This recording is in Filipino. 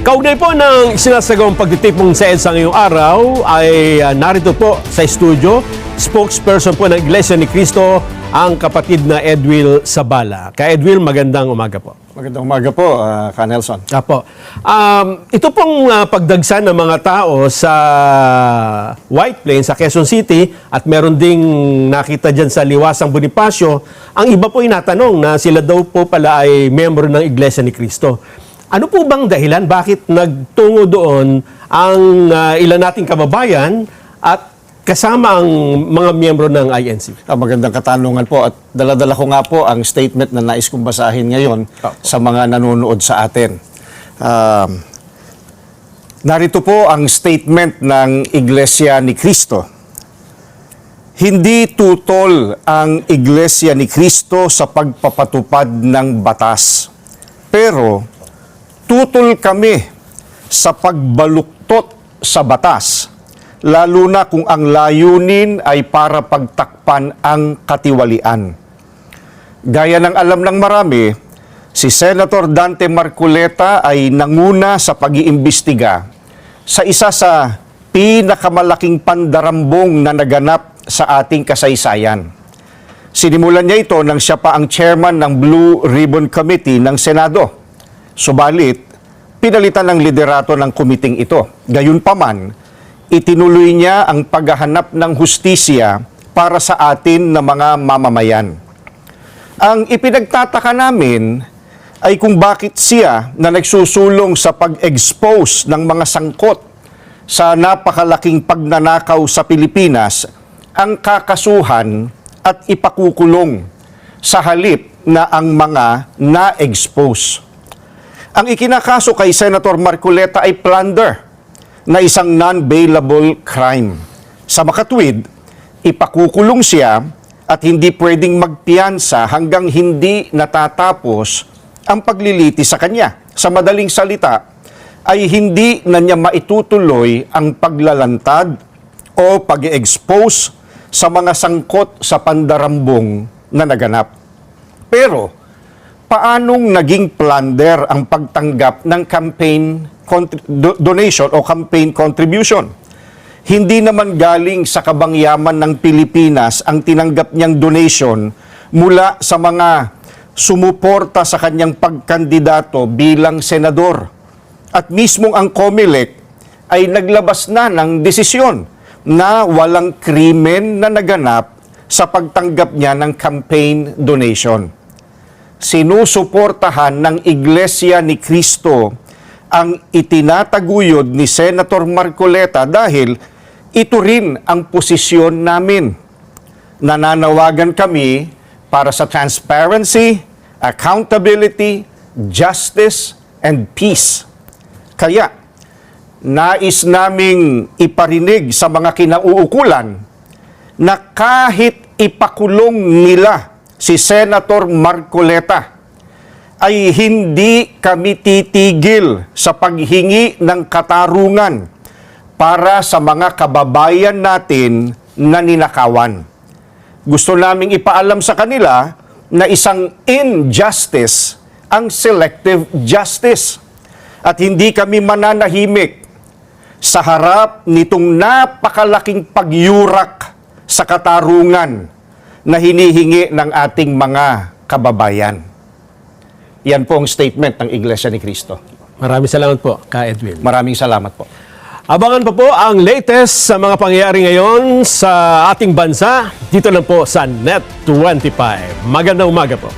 Kaugnay po ng sinasagawang pagtitipong sa EDSA ngayong araw ay narito po sa studio, spokesperson po ng Iglesia ni Cristo, ang kapatid na Edwil Sabala. Kay Edwil, magandang umaga po. Magandang umaga po, Ka Nelson. Apo. Ito pong pagdagsa ng mga tao sa White Plains, sa Quezon City, at meron ding nakita dyan sa Liwasang Bonifacio, ang iba po inatanong na sila daw po pala ay membro ng Iglesia ni Cristo. Ano po bang dahilan? Bakit nagtungo doon ang ilan nating kababayan at kasama ang mga miyembro ng INC? Magandang katanungan po at dala-dala ko nga po ang statement na nais kong basahin ngayon sa mga nanonood sa atin. Narito po ang statement ng Iglesia ni Cristo. Hindi tutol ang Iglesia ni Cristo sa pagpapatupad ng batas, pero tutol kami sa pagbaluktot sa batas, lalo na kung ang layunin ay para pagtakpan ang katiwalian. Gaya ng alam ng marami, si Senator Dante Marcoleta ay nanguna sa pag-iimbestiga sa isa sa pinakamalaking pandarambong na naganap sa ating kasaysayan. Sinimulan niya ito nang siya pa ang chairman ng Blue Ribbon Committee ng Senado. Subalit, pinalitan ng liderato ng kumiting ito. Gayunpaman, itinuloy niya ang paghahanap ng hustisya para sa atin na mga mamamayan. Ang ipinagtataka namin ay kung bakit siya na nagsusulong sa pag-expose ng mga sangkot sa napakalaking pagnanakaw sa Pilipinas ang kakasuhan at ipakukulong sa halip na ang mga na-expose. Ang ikinakaso kay Senator Marcoleta ay plunder na isang non-bailable crime. Sa makatwid, ipakukulong siya at hindi pwedeng magpiyansa hanggang hindi natatapos ang pagliliti sa kanya. Sa madaling salita, ay hindi na niya maitutuloy ang paglalantad o pag-expose sa mga sangkot sa pandarambong na naganap. Pero, paanong naging plunder ang pagtanggap ng campaign donation o campaign contribution? Hindi naman galing sa kabangyaman ng Pilipinas ang tinanggap niyang donation mula sa mga sumuporta sa kanyang pagkandidato bilang senador. At mismong ang COMELEC ay naglabas na ng desisyon na walang krimen na naganap sa pagtanggap niya ng campaign donation. Sinusuportahan ng Iglesia ni Cristo ang itinataguyod ni Senator Marcoleta dahil ito rin ang posisyon namin. Nananawagan kami para sa transparency, accountability, justice, and peace. Kaya, nais naming iparinig sa mga kinauukulan na kahit ipakulong nila si Senator Marcoleta, ay hindi kami titigil sa paghingi ng katarungan para sa mga kababayan natin na ninakawan. Gusto naming ipaalam sa kanila na isang injustice ang selective justice at hindi kami mananahimik sa harap nitong napakalaking pagyurak sa katarungan na hinihingi ng ating mga kababayan. Yan po ang statement ng Iglesia ni Cristo. Maraming salamat po, Ka Edwin. Maraming salamat po. Abangan pa po ang latest sa mga pangyayari ngayon sa ating bansa. Dito lang po sa Net25. Magandang umaga po.